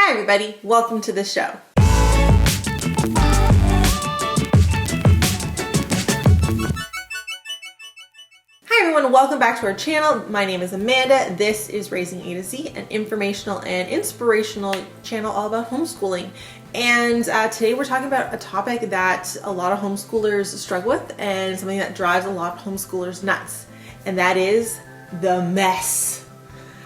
Hi everybody, welcome to the show. Hi everyone, welcome back to our channel. My name is Amanda. This is Raising A to Z, an informational and inspirational channel all about homeschooling. And today we're talking about a topic that a lot of homeschoolers struggle with and something that drives a lot of homeschoolers nuts. And that is the mess.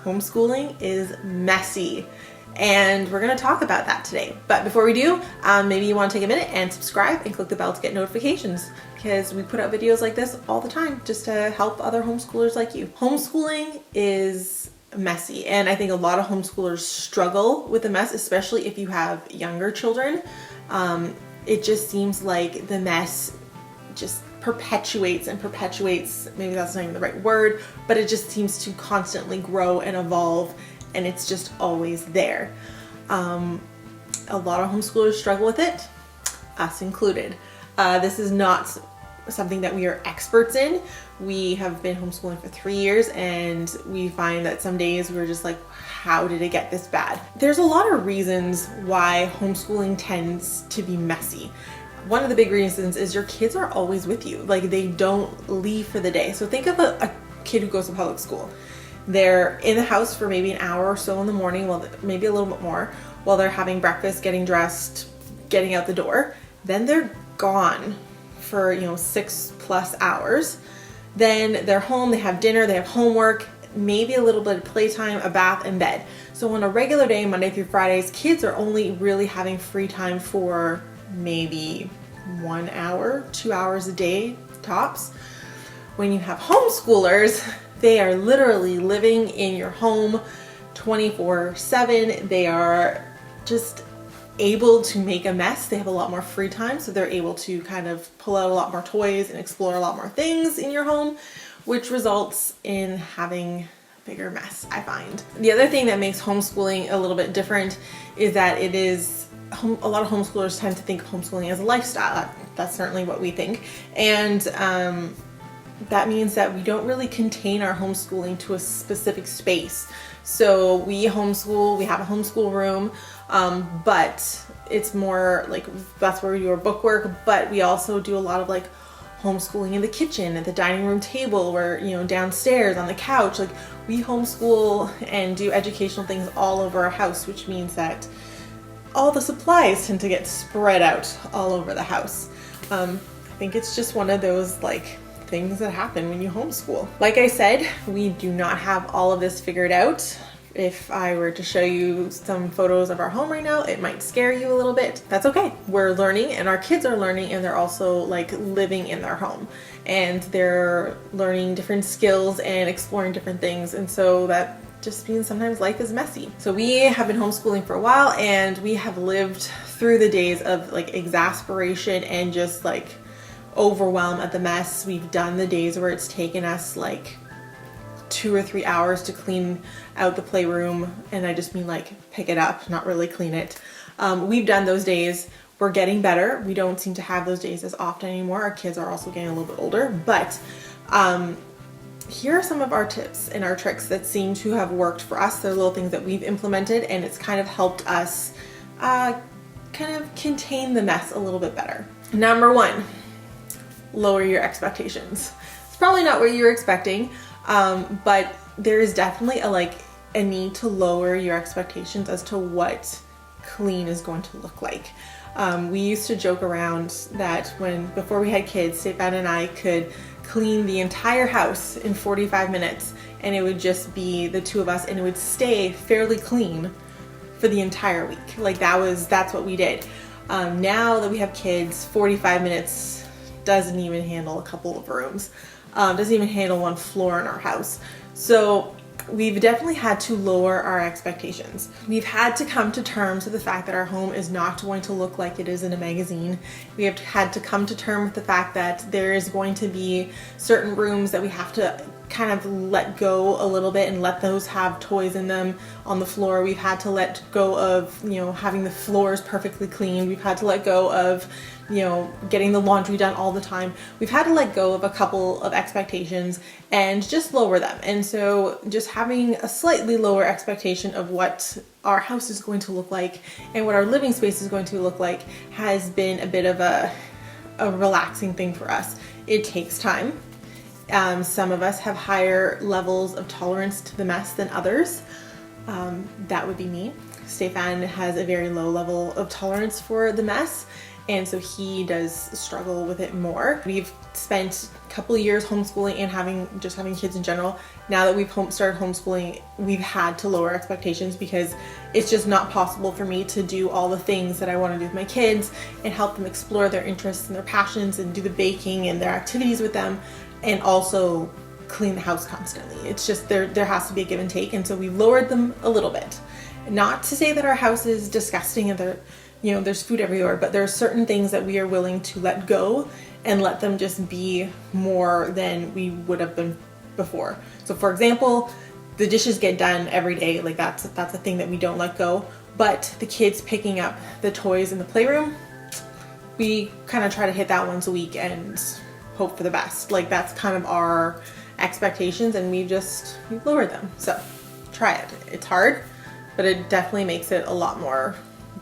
Homeschooling is messy. And we're going to talk about that today. But before we do, maybe you want to take a minute and subscribe and click the bell to get notifications, because we put out videos like this all the time just to help other homeschoolers like you. Homeschooling is messy, and I think a lot of homeschoolers struggle with the mess, especially if you have younger children. It just seems like the mess just perpetuates and perpetuates. Maybe that's not even the right word, but it just seems to constantly grow and evolve, and it's just always there. A lot of homeschoolers struggle with it, us included. This is not something that we are experts in. We have been homeschooling for 3 years, and we find that some days we're just like, how did it get this bad? There's a lot of reasons why homeschooling tends to be messy. One of the big reasons is your kids are always with you. Like, they don't leave for the day. So think of a kid who goes to public school. They're in the house for maybe an hour or so in the morning, well, maybe a little bit more, while they're having breakfast, getting dressed, getting out the door. Then they're gone for 6+ hours. Then they're home, they have dinner, they have homework, maybe a little bit of playtime, a bath, and bed. So on a regular day, Monday through Fridays, kids are only really having free time for maybe 1 hour, 2 hours a day tops. When you have homeschoolers, they are literally living in your home 24/7. They are just able to make a mess. They have a lot more free time, so they're able to kind of pull out a lot more toys and explore a lot more things in your home, which results in having a bigger mess, I find. The other thing that makes homeschooling a little bit different is that it is, a lot of homeschoolers tend to think of homeschooling as a lifestyle. That's certainly what we think. And that means that we don't really contain our homeschooling to a specific space. So we homeschool, we have a homeschool room, but it's more like, that's where we do our bookwork, but we also do a lot of like homeschooling in the kitchen, at the dining room table, or downstairs on the couch. Like, we homeschool and do educational things all over our house, which means that all the supplies tend to get spread out all over the house. I think it's just one of those like things that happen when you homeschool. Like I said, we do not have all of this figured out. If I were to show you some photos of our home right now, it might scare you a little bit. That's okay. We're learning, and our kids are learning, and they're also like living in their home, and they're learning different skills and exploring different things. And so that just means sometimes life is messy. So we have been homeschooling for a while, and we have lived through the days of like exasperation and just like overwhelm at the mess. We've done the days where it's taken us like 2 or 3 hours to clean out the playroom, and I just mean like pick it up, not really clean it. We've done those days. We're getting better. We don't seem to have those days as often anymore. Our kids are also getting a little bit older, but here are some of our tips and our tricks that seem to have worked for us. They're little things that we've implemented, and it's kind of helped us kind of contain the mess a little bit better. Number 1, lower your expectations. It's probably not what you're expecting, but there is definitely a need to lower your expectations as to what clean is going to look like. We used to joke around that before we had kids, Stefan and I could clean the entire house in 45 minutes, and it would just be the two of us, and it would stay fairly clean for the entire week. Like, that's what we did. Now that we have kids, 45 minutes doesn't even handle a couple of rooms, doesn't even handle one floor in our house. So we've definitely had to lower our expectations. We've had to come to terms with the fact that our home is not going to look like it is in a magazine. We have had to come to terms with the fact that there is going to be certain rooms that we have to kind of let go a little bit and let those have toys in them on the floor. We've had to let go of, having the floors perfectly clean. We've had to let go of, getting the laundry done all the time. We've had to let go of a couple of expectations and just lower them. And so just having a slightly lower expectation of what our house is going to look like and what our living space is going to look like has been a bit of a relaxing thing for us. It takes time. Some of us have higher levels of tolerance to the mess than others. That would be me. Stefan has a very low level of tolerance for the mess, and so he does struggle with it more. We've spent a couple of years homeschooling and having kids in general. Now that we've started homeschooling, we've had to lower expectations because it's just not possible for me to do all the things that I want to do with my kids and help them explore their interests and their passions and do the baking and their activities with them, and also clean the house constantly. It's just there has to be a give and take, and so we've lowered them a little bit. Not to say that our house is disgusting and there's food everywhere, but there are certain things that we are willing to let go and let them just be more than we would have been before. So for example, the dishes get done every day, like that's a thing that we don't let go, but the kids picking up the toys in the playroom, we kind of try to hit that once a week and hope for the best. Like that's kind of our expectations, and we've lowered them. So try it. It's hard, but it definitely makes it a lot more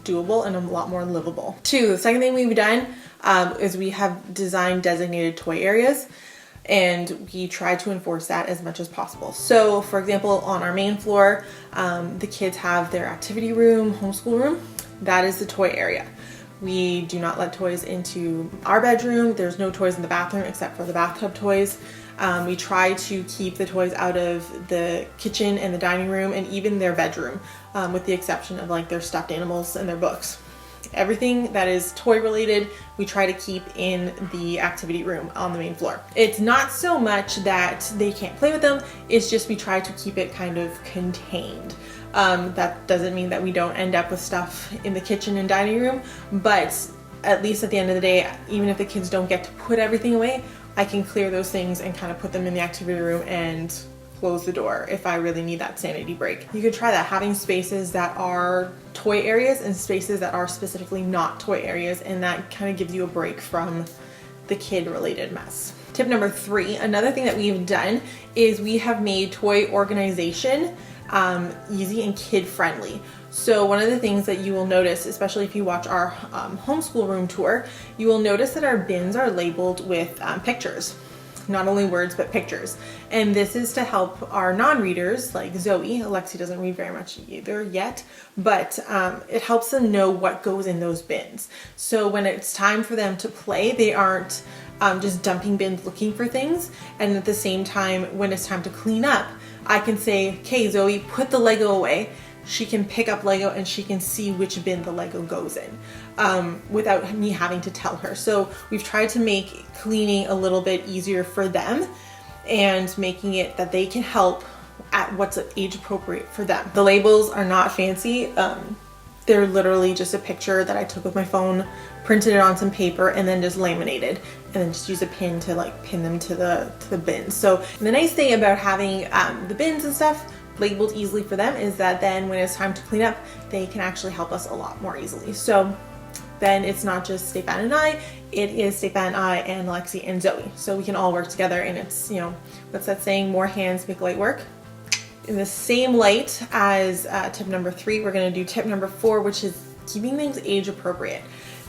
doable and a lot more livable. The second thing we've done is we have designed designated toy areas, and we try to enforce that as much as possible. So for example, on our main floor, the kids have their activity room, homeschool room. That is the toy area. We do not let toys into our bedroom. There's no toys in the bathroom except for the bathtub toys. We try to keep the toys out of the kitchen and the dining room and even their bedroom, with the exception of like their stuffed animals and their books. Everything that is toy related, we try to keep in the activity room on the main floor. It's not so much that they can't play with them, it's just we try to keep it kind of contained. That doesn't mean that we don't end up with stuff in the kitchen and dining room, but at least at the end of the day, even if the kids don't get to put everything away, I can clear those things and kind of put them in the activity room and close the door if I really need that sanity break. You could try that, having spaces that are toy areas and spaces that are specifically not toy areas, and that kind of gives you a break from the kid related mess. Tip number 3, another thing that we've done is we have made toy organization easy and kid friendly. So one of the things that you will notice, especially if you watch our homeschool room tour, you will notice that our bins are labeled with pictures. Not only words, but pictures. And this is to help our non-readers like Zoe. Alexi doesn't read very much either yet, but it helps them know what goes in those bins. So when it's time for them to play, they aren't just dumping bins looking for things. And at the same time, when it's time to clean up, I can say, okay, Zoe, put the Lego away. She can pick up Lego and she can see which bin the Lego goes in without me having to tell her. So we've tried to make cleaning a little bit easier for them and making it that they can help at what's age appropriate for them. The labels are not fancy. They're literally just a picture that I took with my phone, printed it on some paper, and then just laminated, and then just use a pin to like pin them to the bins. So the nice thing about having the bins and stuff labeled easily for them is that then when it's time to clean up, they can actually help us a lot more easily. So then it's not just Stefan and I, it is Stefan, I, and Alexi and Zoe. So we can all work together, and it's, what's that saying? More hands make light work. In the same light as tip number 3, we're going to do tip number 4, which is keeping things age appropriate.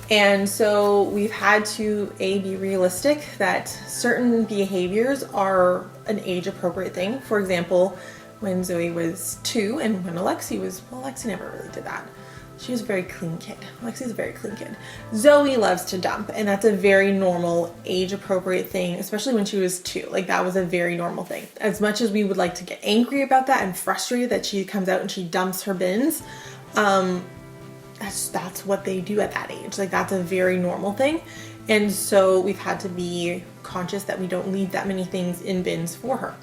And so we've had to be realistic that certain behaviors are an age appropriate thing. For example, when Zoe was 2 and when Alexi never really did that. She was a very clean kid. Alexi's a very clean kid. Zoe loves to dump, and that's a very normal age appropriate thing, especially when she was 2. Like, that was a very normal thing. As much as we would like to get angry about that and frustrated that she comes out and she dumps her bins, that's what they do at that age. Like, that's a very normal thing. And so we've had to be conscious that we don't leave that many things in bins for her.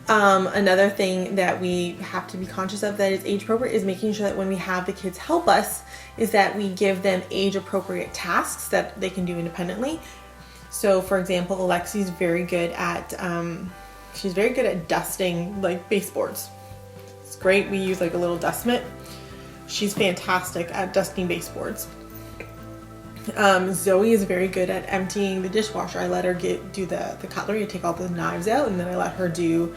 Another thing that we have to be conscious of that is age appropriate is making sure that when we have the kids help us is that we give them age appropriate tasks that they can do independently. So for example, Alexi's very good at She's very good at dusting like baseboards. It's great. We use like a little dust mitt. She's fantastic at dusting baseboards. Zoe is very good at emptying the dishwasher. I let her do the cutlery. I take all the knives out, and then I let her do,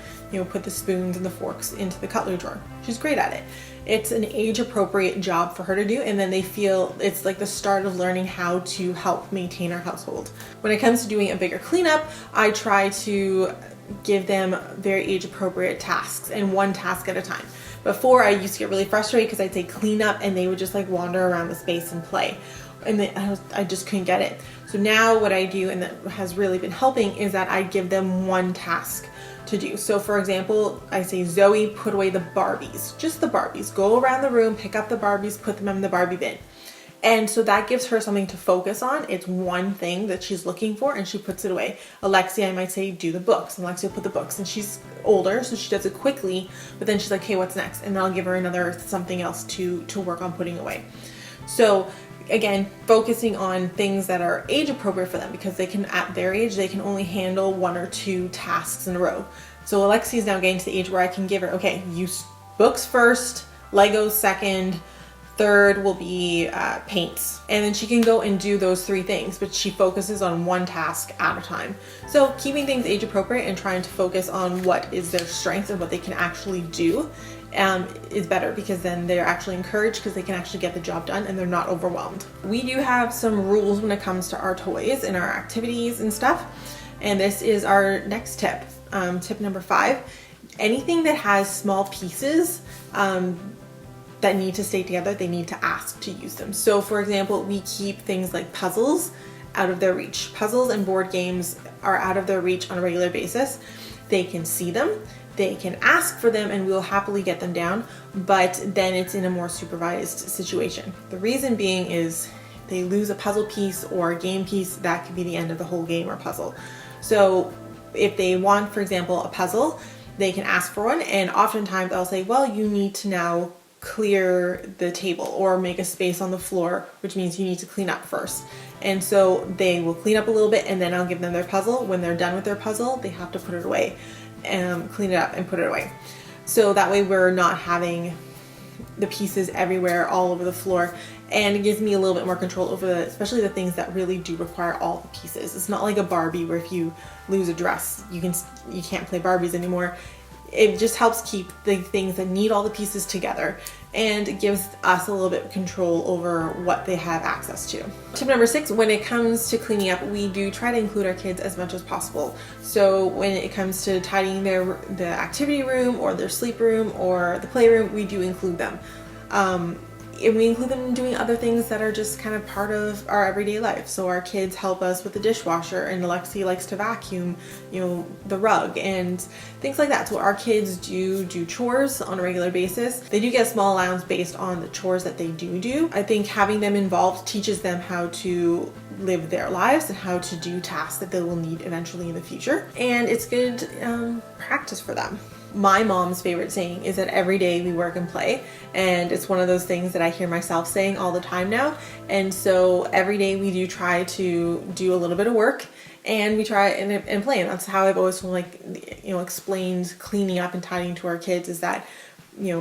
put the spoons and the forks into the cutlery drawer. She's great at it. It's an age-appropriate job for her to do, and then they feel it's like the start of learning how to help maintain our household. When it comes to doing a bigger cleanup, I try to give them very age-appropriate tasks and one task at a time. Before, I used to get really frustrated because I'd say clean up and they would just like wander around the space and play. And I just couldn't get it. So now what I do, and that has really been helping, is that I give them one task to do. So for example, I say, Zoe, put away the Barbies, just the Barbies. Go around the room, pick up the Barbies, put them in the Barbie bin. And so that gives her something to focus on. It's one thing that she's looking for, and she puts it away. Alexia, I might say, do the books. And Alexia will put the books, and she's older, so she does it quickly, but then she's like, hey, what's next? And then I'll give her another something else to work on putting away. So again, focusing on things that are age appropriate for them, because they can, at their age, they can only handle one or two tasks in a row. So Alexia is now getting to the age where I can give her, okay, use books first, Legos second, third will be paints. And then she can go and do those three things, but she focuses on one task at a time. So keeping things age appropriate and trying to focus on what is their strength and what they can actually do is better, because then they're actually encouraged because they can actually get the job done and they're not overwhelmed. We do have some rules when it comes to our toys and our activities and stuff. And this is our next tip. Tip number 5, anything that has small pieces that need to stay together, they need to ask to use them. So for example, we keep things like puzzles out of their reach. Puzzles and board games are out of their reach on a regular basis. They can see them, they can ask for them, and we'll happily get them down, but then it's in a more supervised situation. The reason being is they lose a puzzle piece or a game piece, that could be the end of the whole game or puzzle. So if they want, for example, a puzzle, they can ask for one, and oftentimes I'll say, well, you need to now clear the table or make a space on the floor, which means you need to clean up first. And so they will clean up a little bit, and then I'll give them their puzzle. When they're done with their puzzle, they have to put it away and clean it up and put it away. So that way we're not having the pieces everywhere all over the floor, and it gives me a little bit more control over especially the things that really do require all the pieces. It's not like a Barbie where if you lose a dress, you can't play Barbies anymore. It just helps keep the things that need all the pieces together, and it gives us a little bit of control over what they have access to. Tip number 6, when it comes to cleaning up, we do try to include our kids as much as possible. So when it comes to tidying the activity room or their sleep room or the playroom, we do include them. And we include them in doing other things that are just kind of part of our everyday life. So our kids help us with the dishwasher, and Alexia likes to vacuum, the rug and things like that. So our kids do chores on a regular basis. They do get a small allowance based on the chores that they do. I think having them involved teaches them how to live their lives and how to do tasks that they will need eventually in the future. And it's good practice for them. My mom's favorite saying is that every day we work and play, and it's one of those things that I hear myself saying all the time now. And so every day we do try to do a little bit of work, and we try and play. And that's how I've always explained cleaning up and tidying to our kids, is that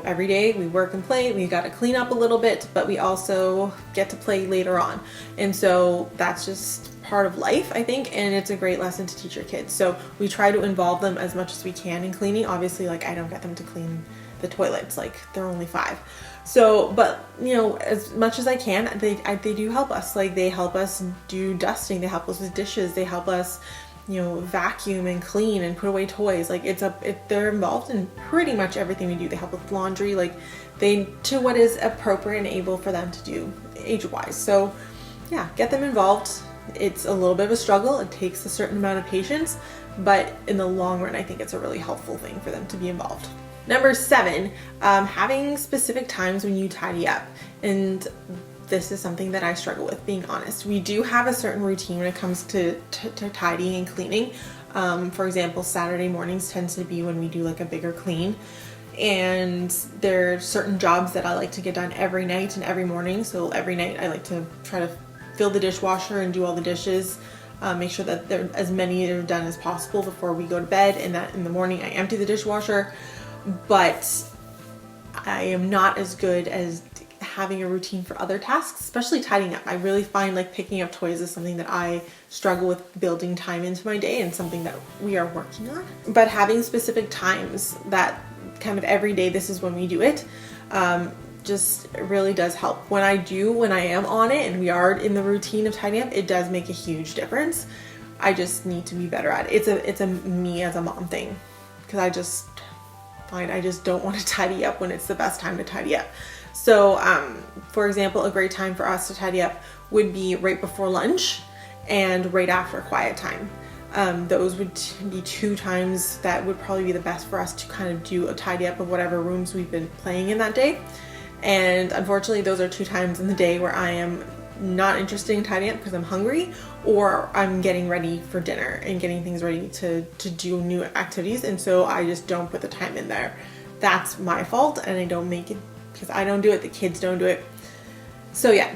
every day we work and play, we got to clean up a little bit, but we also get to play later on. And so that's just part of life, I think, and it's a great lesson to teach your kids. So we try to involve them as much as we can in cleaning. Obviously, I don't get them to clean the toilets, they're only 5. So, but as much as I can, they do help us. They help us do dusting, they help us with dishes, they help us vacuum and clean and put away toys. They're involved in pretty much everything we do. They help with laundry, to what is appropriate and able for them to do age-wise. So yeah, get them involved. It's a little bit of a struggle. It takes a certain amount of patience, but in the long run, I think it's a really helpful thing for them to be involved. Number 7, having specific times when you tidy up. And this is something that I struggle with, being honest. We do have a certain routine when it comes to tidying and cleaning. For example, Saturday mornings tends to be when we do a bigger clean. And there are certain jobs that I like to get done every night and every morning. So every night I like to try to fill the dishwasher and do all the dishes. Make sure that as many are done as possible before we go to bed, and that in the morning I empty the dishwasher. But I am not as good as having a routine for other tasks, especially tidying up. I really find like picking up toys is something that I struggle with building time into my day, and something that we are working on. But having specific times that kind of every day, this is when we do it, just really does help. When I am on it and we are in the routine of tidying up, it does make a huge difference. I just need to be better at it. It's a me as a mom thing, because I just don't want to tidy up when it's the best time to tidy up. So for example, a great time for us to tidy up would be right before lunch and right after quiet time. Those would be 2 times that would probably be the best for us to kind of do a tidy up of whatever rooms we've been playing in that day. And unfortunately, those are 2 times in the day where I am not interested in tidying up because I'm hungry, or I'm getting ready for dinner and getting things ready to do new activities. And so I just don't put the time in there. That's my fault, and I don't make it because I don't do it, the kids don't do it. So yeah,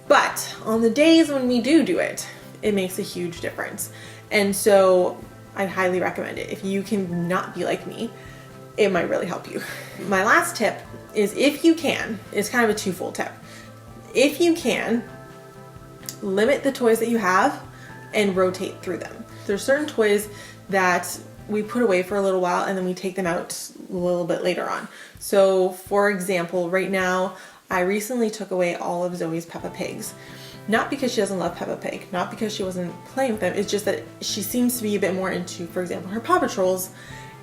but on the days when we do it, it makes a huge difference. And so I highly recommend it. If you can not be like me, it might really help you. My last tip is, if you can, it's kind of a twofold tip. If you can, limit the toys that you have and rotate through them. There's certain toys that we put away for a little while and then we take them out a little bit later on. So for example, right now, I recently took away all of Zoe's Peppa Pigs. Not because she doesn't love Peppa Pig, not because she wasn't playing with them, it's just that she seems to be a bit more into, for example, her Paw Patrols,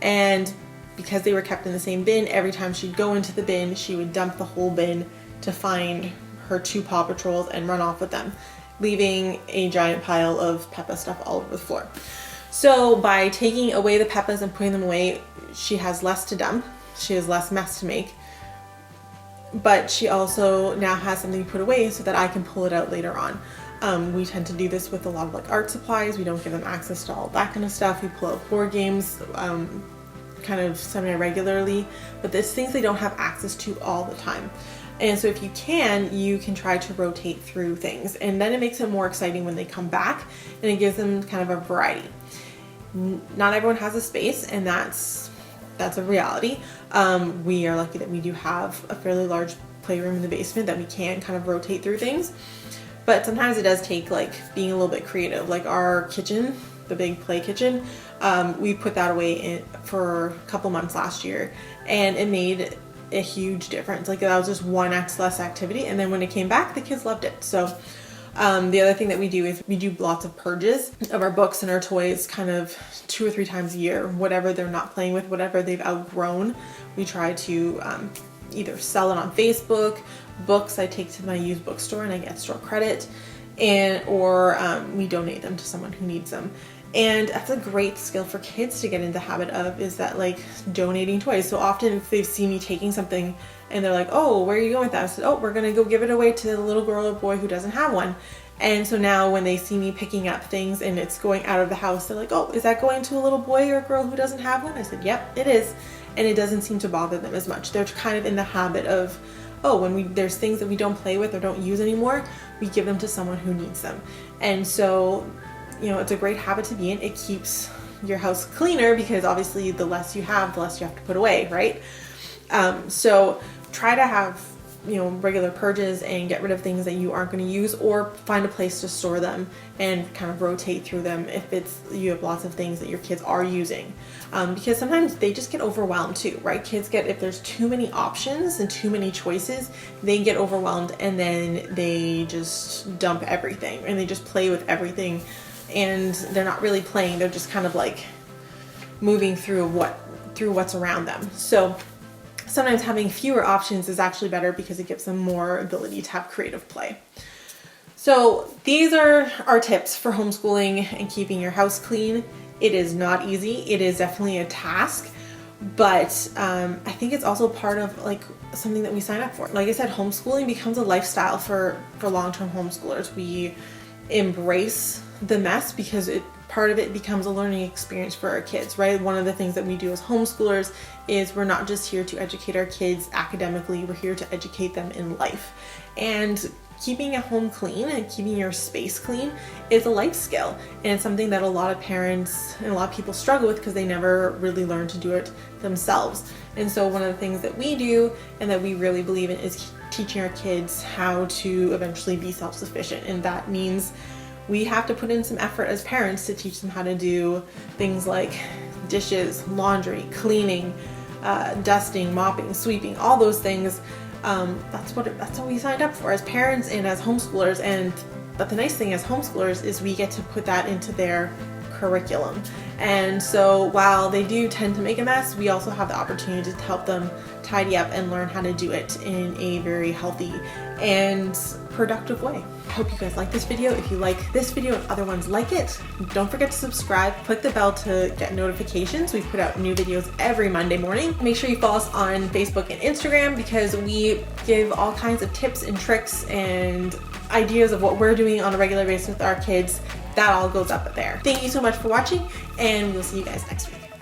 and because they were kept in the same bin, every time she'd go into the bin, she would dump the whole bin to find her 2 Paw Patrols and run off with them, leaving a giant pile of Peppa stuff all over the floor. So by taking away the Peppas and putting them away, she has less to dump, she has less mess to make, but she also now has something to put away so that I can pull it out later on. We tend to do this with a lot of like art supplies. We don't give them access to all that kind of stuff. We pull out board games kind of semi-regularly, but there's things they don't have access to all the time. And so if you can try to rotate through things, and then it makes it more exciting when they come back, and it gives them kind of a variety. Not everyone has a space, and that's a reality. We are lucky that we do have a fairly large playroom in the basement that we can kind of rotate through things. But sometimes it does take like being a little bit creative. Like our kitchen, the big play kitchen, we put that away for a couple months last year, and it made a huge difference. Like that was just one less activity, and then when it came back, the kids loved it. So the other thing that we do is we do lots of purges of our books and our toys, kind of 2 or 3 times a year. Whatever they're not playing with, whatever they've outgrown, we try to either sell it on Facebook. Books I take to my used bookstore and I get store credit, or we donate them to someone who needs them. And that's a great skill for kids to get into the habit of, is that like donating toys. So often if they see me taking something and they're like, oh, where are you going with that? I said, oh, we're gonna go give it away to the little girl or boy who doesn't have one. And so now when they see me picking up things and it's going out of the house, they're like, oh, is that going to a little boy or girl who doesn't have one? I said, yep, it is. And it doesn't seem to bother them as much. They're kind of in the habit of, oh, when there's things that we don't play with or don't use anymore, we give them to someone who needs them. And so, you know, it's a great habit to be in. It keeps your house cleaner because obviously the less you have to put away, right? So try to have, you know, regular purges and get rid of things that you aren't going to use, or find a place to store them and kind of rotate through them if you have lots of things that your kids are using. Because sometimes they just get overwhelmed too, right? If there's too many options and too many choices, they get overwhelmed and then they just dump everything and they just play with everything, and they're not really playing, they're just kind of like moving through what's around them. So sometimes having fewer options is actually better because it gives them more ability to have creative play. So these are our tips for homeschooling and keeping your house clean. It is not easy. It is definitely a task, but I think it's also part of like something that we sign up for. Like I said, homeschooling becomes a lifestyle for long-term homeschoolers. We embrace the mess because part of it becomes a learning experience for our kids, right? One of the things that we do as homeschoolers is we're not just here to educate our kids academically, we're here to educate them in life. And keeping a home clean and keeping your space clean is a life skill, and it's something that a lot of parents and a lot of people struggle with because they never really learn to do it themselves. And so one of the things that we do and that we really believe in is teaching our kids how to eventually be self-sufficient, and that means we have to put in some effort as parents to teach them how to do things like dishes, laundry, cleaning, dusting, mopping, sweeping, all those things. That's what we signed up for as parents and as homeschoolers. But the nice thing as homeschoolers is we get to put that into their curriculum. And so while they do tend to make a mess, we also have the opportunity to help them tidy up and learn how to do it in a very healthy and productive way. I hope you guys like this video. If you like this video and other ones like it, don't forget to subscribe. Click the bell to get notifications. We put out new videos every Monday morning. Make sure you follow us on Facebook and Instagram because we give all kinds of tips and tricks and ideas of what we're doing on a regular basis with our kids. That all goes up there. Thank you so much for watching, and we'll see you guys next week.